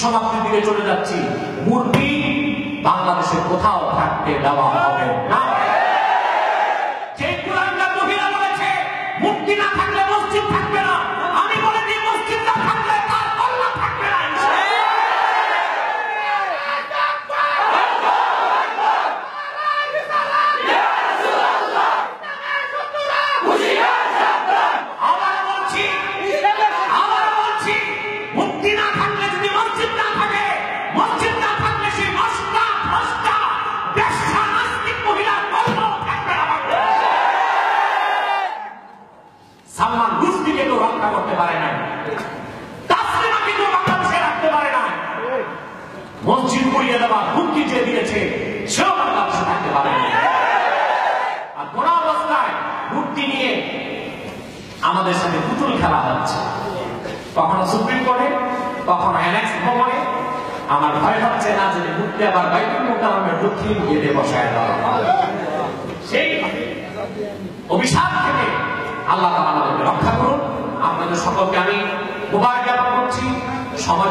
সমাপ্তির দিকে চলে যাচ্ছি। মূর্তি বাংলাদেশে কোথাও থাকতে দেওয়া হবে না। যে কুরআনটা মহিলা বলেছে মূর্তি না থাকলে মসজিদ থাকবে না, আমি বলে দিই মসজিদ না থাকলে তার আল্লাহ থাকবে না। মুক্তি না থাকলে যদি মসজিদ না থাকে, মসজিদ না থাকলে সেই মশলা ভ্রষ্টা বেশ্যা নাস্তিক মহিলা কল্পনা থাকবে না। সালমান রুশদিকে তো রক্ষা করতে পারে না, তাসলিমাকে তো বাংলাদেশে রাখতে পারে না, মসজিদ পুড়িয়ে দেওয়ার হুমকি যে দিয়েছে সেও বাংলাদেশে থাকতে পারে না। আর কোন অবস্থায় মূর্তি নিয়ে আমাদের সাথে পুতুল খেলা হচ্ছে, কখনো সুপ্রিম কোর্টে, কখনো অ্যানেক্স ভবনে। আমার ভয় হচ্ছে না যদি মূর্তি আবার বাইতুল মুকাররমের দক্ষিণ গেটে বসায় দেওয়া হয়। সেই অভিশাপ থেকে আল্লাহ তাআলা আমাদেরকে রক্ষা করুন। আপনাদের সকলকে আমি মুবারক জ্ঞাপন করছি। সময়